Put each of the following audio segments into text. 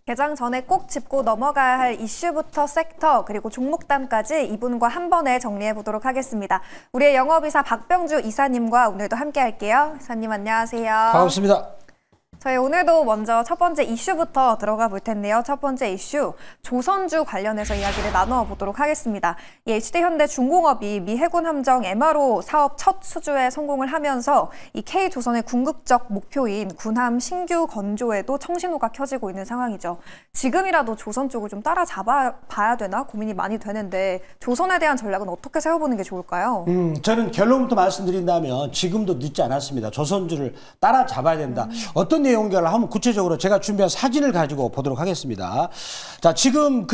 개장 전에 꼭 짚고 넘어가야 할 이슈부터 섹터 그리고 종목단까지 이분과 한 번에 정리해 보도록 하겠습니다. 우리의 영업이사 박병주 이사님과 오늘도 함께 할게요. 이사님 안녕하세요. 반갑습니다. 저희 오늘도 먼저 첫 번째 이슈부터 들어가 볼 텐데요. 첫 번째 이슈, 조선주 관련해서 이야기를 나누어 보도록 하겠습니다. 이 HD현대중공업이 미 해군 함정 MRO 사업 첫 수주에 성공을 하면서 이 K조선의 궁극적 목표인 군함 신규 건조에도 청신호가 켜지고 있는 상황이죠. 지금이라도 조선 쪽을 좀 따라잡아봐야 되나 고민이 많이 되는데 조선에 대한 전략은 어떻게 세워보는 게 좋을까요? 저는 결론부터 말씀드린다면 지금도 늦지 않았습니다. 조선주를 따라잡아야 된다. 어떤 내용들을 한번 구체적으로 제가 준비한 사진을 가지고 보도록 하겠습니다. 자, 지금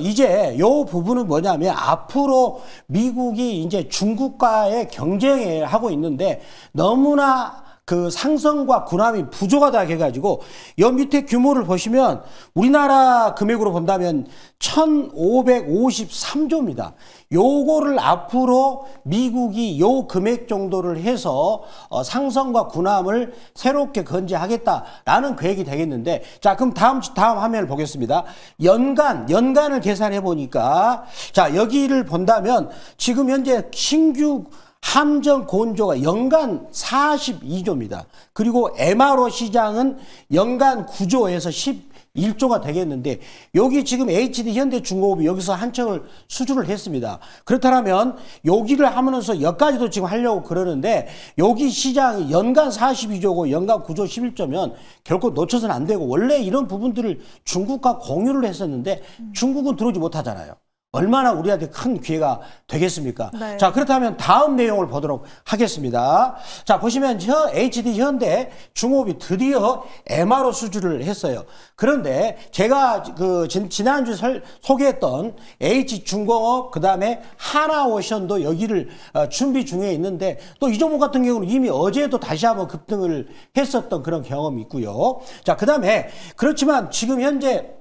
이제 요 부분은 뭐냐면 앞으로 미국이 이제 중국과의 경쟁을 하고 있는데 너무나 상성과 군함이 부족하다 해가지고 여 밑에 규모를 보시면 우리나라 금액으로 본다면 1553조입니다. 요거를 앞으로 미국이 요 금액 정도를 해서 상성과 군함을 새롭게 건재하겠다라는 계획이 되겠는데, 자, 그럼 다음 화면을 보겠습니다. 연간을 계산해 보니까, 자, 여기를 본다면 지금 현재 신규 함정 건조가 연간 42조입니다. 그리고 MRO 시장은 연간 9조에서 11조가 되겠는데, 여기 지금 HD현대중공업이 여기서 한 척을 수주를 했습니다. 그렇다면 여기를 하면서 여기까지도 지금 하려고 그러는데, 여기 시장이 연간 42조고 연간 9조 11조면 결코 놓쳐서는 안 되고, 원래 이런 부분들을 중국과 공유를 했었는데 중국은 들어오지 못하잖아요. 얼마나 우리한테 큰 기회가 되겠습니까? 네. 자, 그렇다면 다음 내용을 보도록 하겠습니다. 자, 보시면 HD현대중공업이 드디어 MRO 수주를 했어요. 그런데 제가 지난주 소개했던 H중공업, 그 다음에 하나오션도 여기를 준비 중에 있는데, 또 이 종목 같은 경우는 이미 어제도 다시 한번 급등을 했었던 그런 경험이 있고요. 자, 그 다음에 그렇지만 지금 현재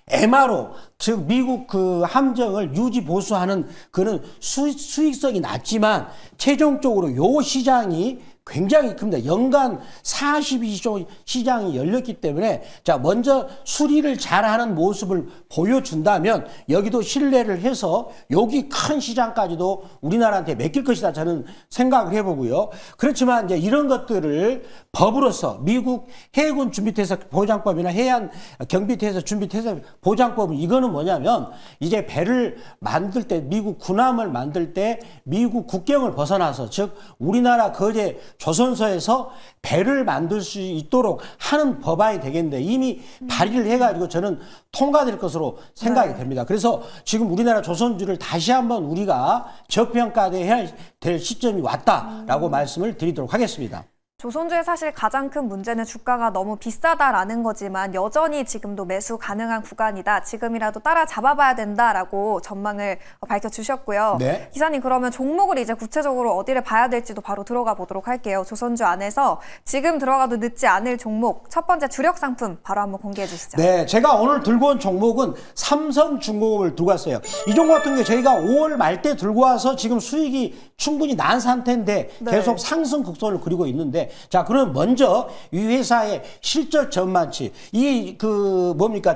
MRO, 즉 미국 함정을 유지 보수하는 그런 수익성이 낮지만 최종적으로 요 시장이 굉장히 큽니다. 연간 42조 시장이 열렸기 때문에, 자, 먼저 수리를 잘하는 모습을 보여준다면 여기도 신뢰를 해서 여기 큰 시장까지도 우리나라한테 맡길 것이다, 저는 생각을 해보고요. 그렇지만 이제 이런 것들을 법으로서 미국 해군 준비태세 보장법이나 해안 경비태세 준비태세 보장법은, 이거는 뭐냐면 이제 배를 만들 때, 미국 군함을 만들 때 미국 국경을 벗어나서, 즉 우리나라 거제 조선소에서 배를 만들 수 있도록 하는 법안이 되겠는데 이미 발의를 해가지고 저는 통과될 것으로 생각이 됩니다. 그래서 지금 우리나라 조선주를 다시 한번 우리가 저평가해야 될 시점이 왔다라고 말씀을 드리도록 하겠습니다. 조선주의 사실 가장 큰 문제는 주가가 너무 비싸다라는 거지만 여전히 지금도 매수 가능한 구간이다. 지금이라도 따라잡아봐야 된다라고 전망을 밝혀주셨고요. 네. 기사님, 그러면 종목을 이제 구체적으로 어디를 봐야 될지도 바로 들어가 보도록 할게요. 조선주 안에서 지금 들어가도 늦지 않을 종목, 첫 번째 주력 상품 바로 한번 공개해 주시죠. 네, 제가 오늘 들고 온 종목은 삼성중공업을 들고 왔어요. 이 종목 같은 경우 저희가 5월 말 때 들고 와서 지금 수익이 충분히 난 상태인데 계속 상승 곡선을 그리고 있는데, 자, 그럼 먼저 이 회사의 실적 전망치,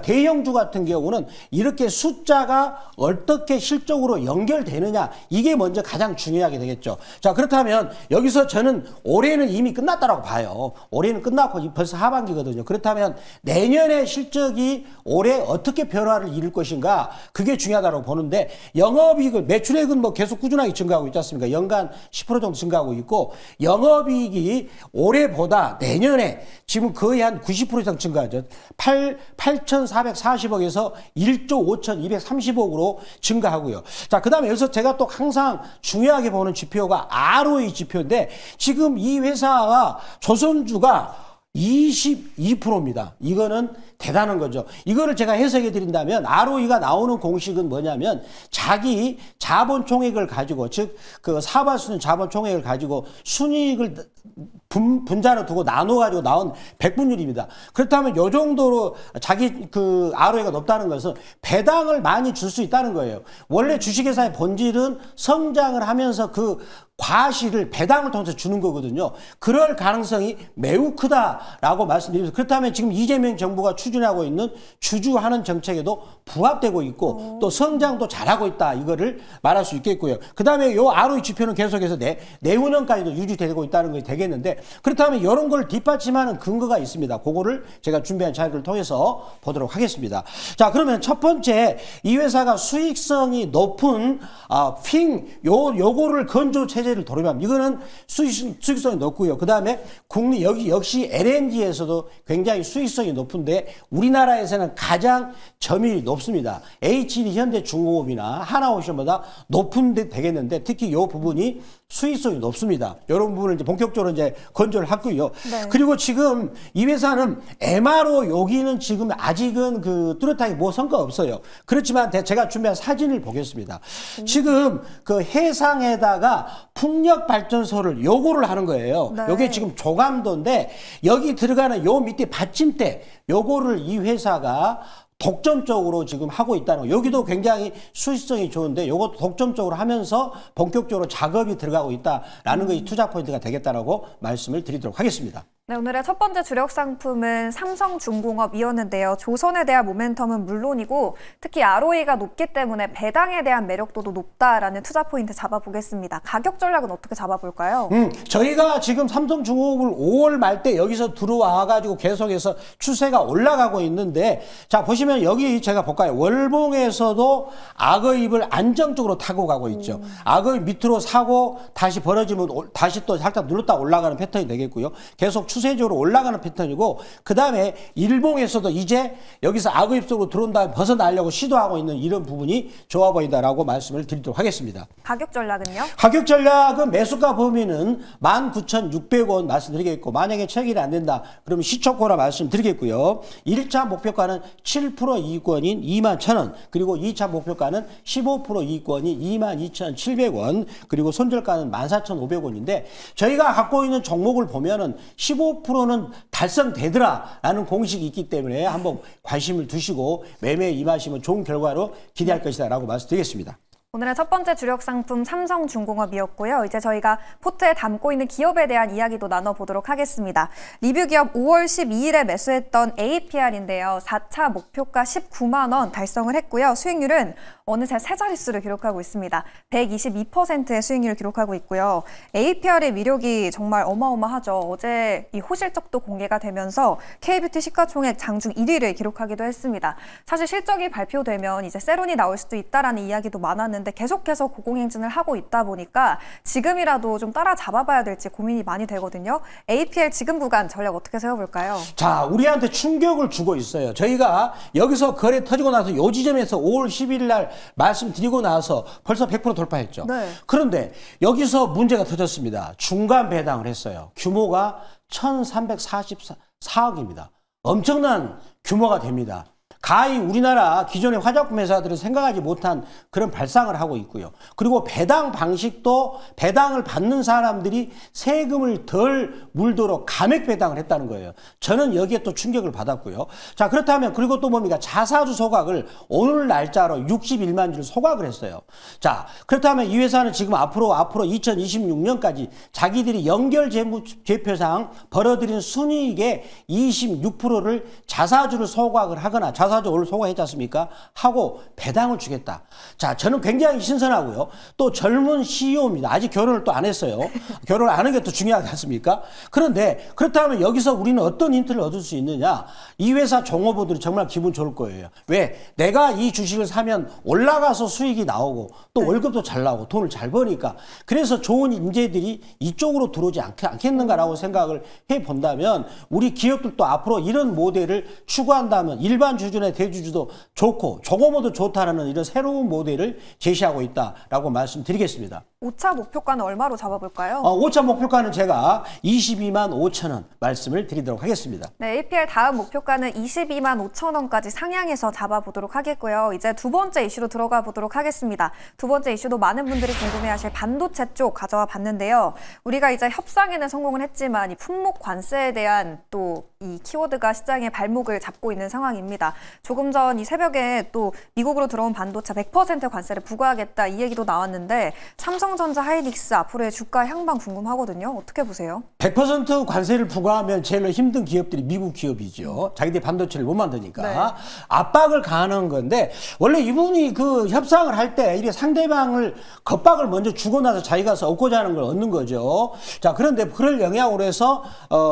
대형주 같은 경우는 이렇게 숫자가 어떻게 실적으로 연결되느냐, 이게 먼저 가장 중요하게 되겠죠. 자, 그렇다면 여기서 저는 올해는 이미 끝났다라고 봐요. 올해는 끝났고 벌써 하반기거든요. 그렇다면 내년의 실적이 올해 어떻게 변화를 이룰 것인가, 그게 중요하다고 보는데, 영업이익, 매출액은 뭐 계속 꾸준하게 증가하고 있지 않습니까? 연간 10% 정도 증가하고 있고, 영업이익이 올해보다 내년에 지금 거의 한 90% 이상 증가하죠. 8,440억에서 1조 5,230억으로 증가하고요. 자, 그 다음에 여기서 제가 또 항상 중요하게 보는 지표가 ROE 지표인데, 지금 이 회사가 조선주가 22%입니다. 이거는 대단한 거죠. 이거를 제가 해석해 드린다면 ROE가 나오는 공식은 뭐냐면 자기 자본 총액을 가지고, 즉 사업할 자본 총액을 가지고 순이익을 분자로 두고 나눠가지고 나온 백분율입니다. 그렇다면 이 정도로 자기 ROE가 높다는 것은 배당을 많이 줄 수 있다는 거예요. 원래 주식회사의 본질은 성장을 하면서 과실을 배당을 통해서 주는 거거든요. 그럴 가능성이 매우 크다라고 말씀드리면서 그렇다면 지금 이재명 정부가 추진하고 있는 주주하는 정책에도 부합되고 있고 또 성장도 잘하고 있다 이거를 말할 수 있겠고요. 그다음에 요 ROE 지표는 계속해서 내후년까지도 유지되고 있다는 것이 되겠는데 그렇다면 이런 걸 뒷받침하는 근거가 있습니다. 그거를 제가 준비한 자료를 통해서 보도록 하겠습니다. 자, 그러면 첫 번째 이 회사가 수익성이 높은 요거를 건조 체제를 도입합니다. 이거는 수익성이 높고요. 그다음에 국내 여기 역시 LNG에서도 굉장히 수익성이 높은데 우리나라에서는 가장 점유율이 높습니다. HD 현대중공업이나 하나오션보다 높은 데 되겠는데 특히 이 부분이 수익성이 높습니다. 이런 부분을 이제 본격적으로 이제 건조를 하고요. 네. 그리고 지금 이 회사는 MRO 여기는 지금 아직은 그 뚜렷하게 뭐 성과가 없어요. 그렇지만 제가 준비한 사진을 보겠습니다. 지금 그 해상에다가 풍력 발전소를 요거를 하는 거예요. 네. 요게 지금 조감도인데 여기 들어가는 요 밑에 받침대 요거를 이 회사가 독점적으로 지금 하고 있다는 거. 여기도 굉장히 수익성이 좋은데 이것도 독점적으로 하면서 본격적으로 작업이 들어가고 있다라는 것이 투자 포인트가 되겠다라고 말씀을 드리도록 하겠습니다. 네, 오늘의 첫 번째 주력 상품은 삼성중공업이었는데요. 조선에 대한 모멘텀은 물론이고 특히 ROE가 높기 때문에 배당에 대한 매력도도 높다라는 투자 포인트 잡아보겠습니다. 가격 전략은 어떻게 잡아볼까요? 저희가 지금 삼성중공업을 5월 말 때 여기서 들어와가지고 계속해서 추세가 올라가고 있는데 자 보시면 여기 제가 볼까요? 월봉에서도 악어입을 안정적으로 타고 가고 있죠. 악어입 밑으로 사고 다시 벌어지면 다시 또 살짝 눌렀다 올라가는 패턴이 되겠고요. 계속 추세적으로 올라가는 패턴이고 그 다음에 일봉에서도 이제 여기서 악의입 속으로 들어온 다음에 벗어나려고 시도하고 있는 이런 부분이 좋아 보인다라고 말씀을 드리도록 하겠습니다. 가격 전략은요? 가격 전략은 매수가 범위는 19,600원 말씀드리겠고 만약에 체결이 안 된다 그러면 시초고라 말씀드리겠고요. 1차 목표가는 7% 이익권인 21,000원 그리고 2차 목표가는 15% 이익권인 22,700원 그리고 손절가는 14,500원인데 저희가 갖고 있는 종목을 보면은 15%는 달성되더라라는 공식이 있기 때문에 한번 관심을 두시고 매매에 임하시면 좋은 결과로 기대할 것이다라고 말씀드리겠습니다. 오늘의 첫 번째 주력 상품 삼성중공업이었고요. 이제 저희가 포트에 담고 있는 기업에 대한 이야기도 나눠보도록 하겠습니다. 리뷰 기업 5월 12일에 매수했던 APR인데요. 4차 목표가 19만 원 달성을 했고요. 수익률은 어느새 세 자릿수를 기록하고 있습니다. 122%의 수익률을 기록하고 있고요. APR의 위력이 정말 어마어마하죠. 어제 이 호실적도 공개가 되면서 K뷰티 시가총액 장중 1위를 기록하기도 했습니다. 사실 실적이 발표되면 이제 세론이 나올 수도 있다라는 이야기도 많았는데 계속해서 고공행진을 하고 있다 보니까 지금이라도 좀 따라잡아봐야 될지 고민이 많이 되거든요. APR 지금 구간 전략 어떻게 세워볼까요? 자, 우리한테 충격을 주고 있어요. 저희가 여기서 거래 터지고 나서 요 지점에서 5월 11일 날 말씀드리고 나서 벌써 100% 돌파했죠. 네. 그런데 여기서 문제가 터졌습니다. 중간 배당을 했어요. 규모가 1,344억입니다. 엄청난 규모가 됩니다. 가히 우리나라 기존의 화장품 회사들은 생각하지 못한 그런 발상을 하고 있고요. 그리고 배당 방식도 배당을 받는 사람들이 세금을 덜 물도록 감액 배당을 했다는 거예요. 저는 여기에 또 충격을 받았고요. 자, 그렇다면 그리고 또 뭡니까? 자사주 소각을 오늘 날짜로 61만 주를 소각을 했어요. 자, 그렇다면 이 회사는 지금 앞으로 2026년까지 자기들이 연결 재무제표상 벌어들인 순이익의 26%를 자사주를 소각을 하거나 자사주 오늘 소각했지 않습니까? 하고 배당을 주겠다. 자, 저는 굉장히 신선하고요. 또 젊은 CEO입니다. 아직 결혼을 또 안 했어요. 결혼을 안 하는 게 또 중요하지 않습니까? 그런데 그렇다면 여기서 우리는 어떤 힌트를 얻을 수 있느냐? 이 회사 종업원들이 정말 기분 좋을 거예요. 왜? 내가 이 주식을 사면 올라가서 수익이 나오고 또 월급도 잘 나오고 돈을 잘 버니까 그래서 좋은 인재들이 이쪽으로 들어오지 않겠는가라고 생각을 해본다면 우리 기업들도 앞으로 이런 모델을 추구한다면 일반 주주나 대주주도 좋고 종업원도 좋다는 이런 새로운 모델을 제시하고 있다라고 말씀드리겠습니다. 5차 목표가는 얼마로 잡아볼까요? 5차 목표가는 제가 22만 5천 원 말씀을 드리도록 하겠습니다. 네, APR 다음 목표가는 22만 5천 원까지 상향해서 잡아보도록 하겠고요. 이제 두 번째 이슈로 들어가 보도록 하겠습니다. 두 번째 이슈도 많은 분들이 궁금해하실 반도체 쪽 가져와 봤는데요. 우리가 이제 협상에는 성공을 했지만 이 품목 관세에 대한 또 이 키워드가 시장의 발목을 잡고 있는 상황입니다. 조금 전 이 새벽에 또 미국으로 들어온 반도체 100% 관세를 부과하겠다 이 얘기도 나왔는데 삼성전자, 하이닉스 앞으로의 주가 향방 궁금하거든요. 어떻게 보세요? 100% 관세를 부과하면 제일 힘든 기업들이 미국 기업이죠. 자기들이 반도체를 못 만드니까. 네. 압박을 가하는 건데 원래 이분이 그 협상을 할 때 이게 상대방을 겁박을 먼저 주고 나서 자기가 얻고자 하는 걸 얻는 거죠. 자, 그런데 그럴 영향으로 해서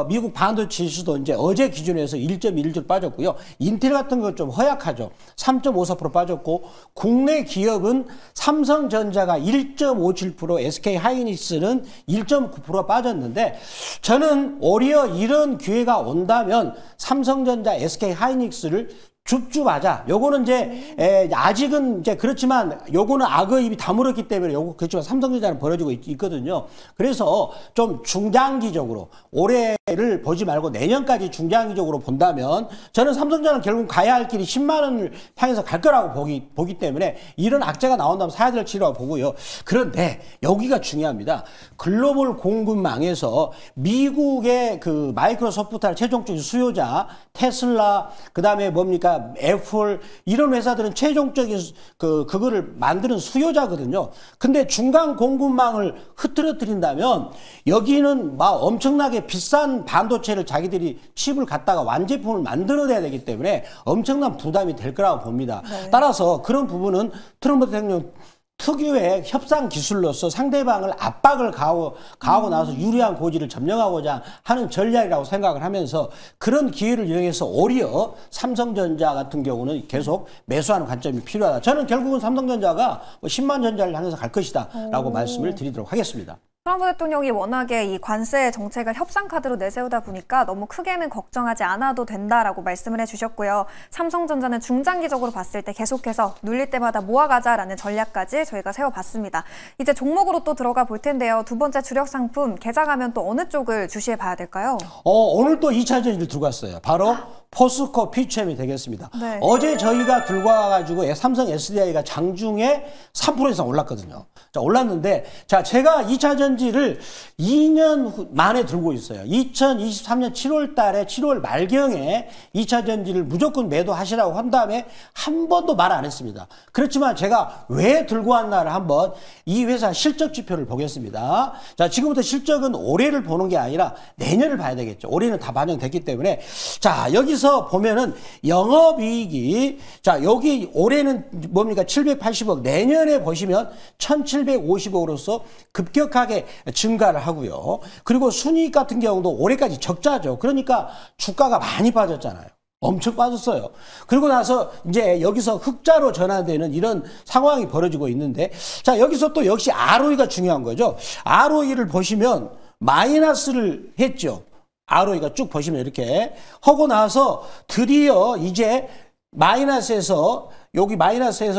미국 반도체 지수도 이제 어제 기준에서 1.1조 빠졌고요. 인텔 같은 거 좀 허약하죠. 3.54% 빠졌고 국내 기업은 삼성전자가 1.57%, SK 하이닉스는 1.9% 빠졌는데 저는 오히려 이런 기회가 온다면 삼성전자, SK 하이닉스를 줍줍하자. 요거는 이제 아직은 이제 그렇지만 요거는 악의 입이 다물었기 때문에 요거 그렇지만 삼성전자는 벌어지고 있거든요. 그래서 좀 중장기적으로 올해를 보지 말고 내년까지 중장기적으로 본다면 저는 삼성전자는 결국 가야 할 길이 10만 원을 향해서 갈 거라고 보기 때문에 이런 악재가 나온다면 사야 될 치라고 보고요. 그런데 여기가 중요합니다. 글로벌 공급망에서 미국의 그 마이크로소프트를 최종적인 수요자 테슬라 그다음에 뭡니까 애플 이런 회사들은 최종적인 그거를 만드는 수요자거든요. 근데 중간 공급망을 흐트러뜨린다면 여기는 막 엄청나게 비싼 반도체를 자기들이 칩을 갖다가 완제품을 만들어내야 되기 때문에 엄청난 부담이 될 거라고 봅니다. 네. 따라서 그런 부분은 트럼프 대통령 특유의 협상 기술로서 상대방을 압박을 가하고 나서 유리한 고지를 점령하고자 하는 전략이라고 생각을 하면서 그런 기회를 이용해서 오히려 삼성전자 같은 경우는 계속 매수하는 관점이 필요하다. 저는 결국은 삼성전자가 10만 전자를 향해서 갈 것이다 라고 말씀을 드리도록 하겠습니다. 트럼프 대통령이 워낙에 이 관세 정책을 협상 카드로 내세우다 보니까 너무 크게는 걱정하지 않아도 된다라고 말씀을 해주셨고요. 삼성전자는 중장기적으로 봤을 때 계속해서 눌릴 때마다 모아가자라는 전략까지 저희가 세워봤습니다. 이제 종목으로 또 들어가 볼 텐데요. 두 번째 주력 상품 개장하면 또 어느 쪽을 주시해 봐야 될까요? 오늘 또 2차 전지를 들고 왔어요. 바로 포스코 피처엠이 되겠습니다. 네. 어제 저희가 들고 와가지고 삼성 SDI가 장중에 3% 이상 올랐거든요. 자, 올랐는데, 자, 제가 2차 전지를 2년 만에 들고 있어요. 2023년 7월 달에 7월 말경에 2차 전지를 무조건 매도하시라고 한 다음에 한 번도 말 안 했습니다. 그렇지만 제가 왜 들고 왔나를 한번 이 회사 실적 지표를 보겠습니다. 자, 지금부터 실적은 올해를 보는 게 아니라 내년을 봐야 되겠죠. 올해는 다 반영됐기 때문에. 자, 여기서 보면은 영업이익이 자 여기 올해는 뭡니까 780억 내년에 보시면 1750억으로서 급격하게 증가를 하고요. 그리고 순이익 같은 경우도 올해까지 적자죠. 그러니까 주가가 많이 빠졌잖아요. 엄청 빠졌어요. 그리고 나서 이제 여기서 흑자로 전환되는 이런 상황이 벌어지고 있는데 자 여기서 또 역시 ROE가 중요한 거죠. ROE를 보시면 마이너스를 했죠. ROE가 쭉 보시면 이렇게 하고 나서 드디어 이제 마이너스에서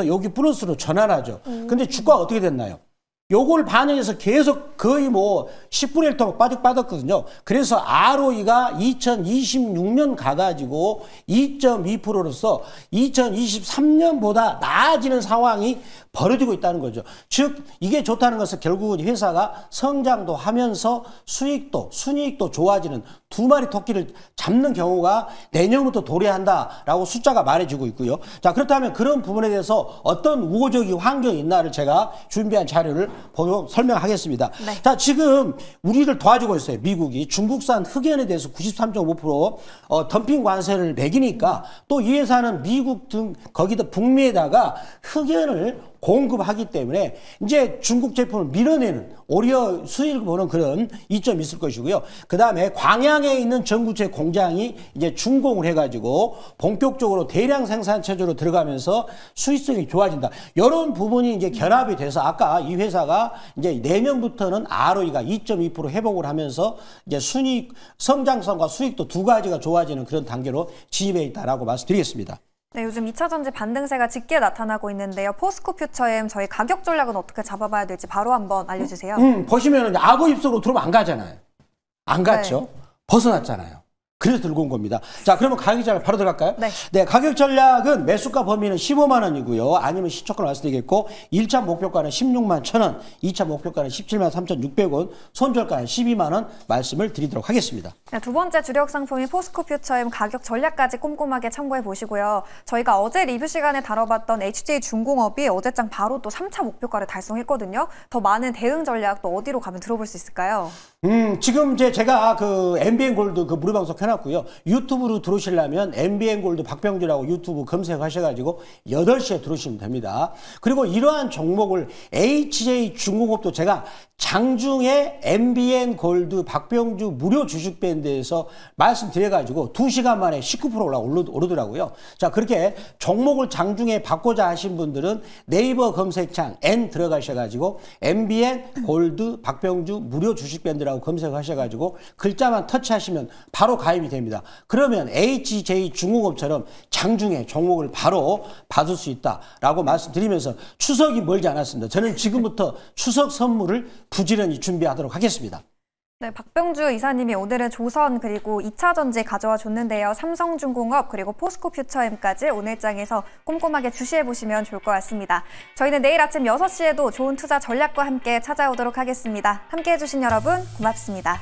여기 플러스로 전환하죠. 근데 주가가 어떻게 됐나요? 요걸 반영해서 계속 거의 뭐 10분의 1 더 빠졌거든요. 그래서 ROE가 2026년 가가지고 2.2%로서 2023년보다 나아지는 상황이 벌어지고 있다는 거죠. 즉 이게 좋다는 것은 결국은 회사가 성장도 하면서 수익도 순이익도 좋아지는 두 마리 토끼를 잡는 경우가 내년부터 도래한다라고 숫자가 말해주고 있고요. 자 그렇다면 그런 부분에 대해서 어떤 우호적인 환경이 있나를 제가 준비한 자료를 보고 설명하겠습니다. 네. 자 지금 우리를 도와주고 있어요. 미국이 중국산 흑연에 대해서 93.5% 덤핑 관세를 매기니까 또 이 회사는 미국 등 거기다 북미에다가 흑연을 공급하기 때문에 이제 중국 제품을 밀어내는 오히려 수익을 보는 그런 이점이 있을 것이고요. 그 다음에 광양에 있는 전구체 공장이 이제 준공을 해가지고 본격적으로 대량 생산 체제로 들어가면서 수익성이 좋아진다. 이런 부분이 이제 결합이 돼서 아까 이 회사가 이제 내년부터는 ROE가 2.2% 회복을 하면서 이제 순이익 성장성과 수익도 두 가지가 좋아지는 그런 단계로 진입해 있다라고 말씀드리겠습니다. 네, 요즘 2차 전지 반등세가 짙게 나타나고 있는데요. 포스코 퓨처엠 저희 가격 전략은 어떻게 잡아봐야 될지 바로 한번 알려주세요. 보시면은 악어 입속으로 들어오면 안 가잖아요. 안 갔죠. 네. 벗어났잖아요. 그래서 들고 온 겁니다. 자, 그러면 가격 전략 바로 들어갈까요? 네. 가격 전략은 매수가 범위는 15만 원이고요. 아니면 시초가로 말씀드리겠고 1차 목표가는 16만 1,000원, 2차 목표가는 17만 3,600원, 손절가는 12만 원 말씀을 드리도록 하겠습니다. 네, 두 번째 주력 상품인 포스코 퓨처엠 가격 전략까지 꼼꼼하게 참고해 보시고요. 저희가 어제 리뷰 시간에 다뤄봤던 HJ중공업이 어제장 바로 또 3차 목표가를 달성했거든요. 더 많은 대응 전략 또 어디로 가면 들어볼 수 있을까요? 지금 이제 제가 그 MBN 골드 그 무료 방송 켜놨고요. 유튜브로 들어오시려면 MBN 골드 박병주라고 유튜브 검색하셔가지고 8시에 들어오시면 됩니다. 그리고 이러한 종목을 HJ중공업도 제가 장중에 MBN 골드 박병주 무료 주식밴드에서 말씀드려가지고 2시간 만에 19% 오르더라고요. 자, 그렇게 종목을 장중에 바꾸자 하신 분들은 네이버 검색창 N 들어가셔가지고 MBN 골드 박병주 무료 주식밴드라고 검색하셔가지고 글자만 터치하시면 바로 가입이 됩니다. 그러면 HJ중공업처럼 장중에 종목을 바로 받을 수 있다라고 말씀드리면서 추석이 멀지 않았습니다. 저는 지금부터 추석 선물을 부지런히 준비하도록 하겠습니다. 네, 박병주 이사님이 오늘은 조선 그리고 2차 전지 가져와 줬는데요. 삼성중공업 그리고 포스코 퓨처엠까지 오늘 장에서 꼼꼼하게 주시해 보시면 좋을 것 같습니다. 저희는 내일 아침 6시에도 좋은 투자 전략과 함께 찾아오도록 하겠습니다. 함께해 주신 여러분 고맙습니다.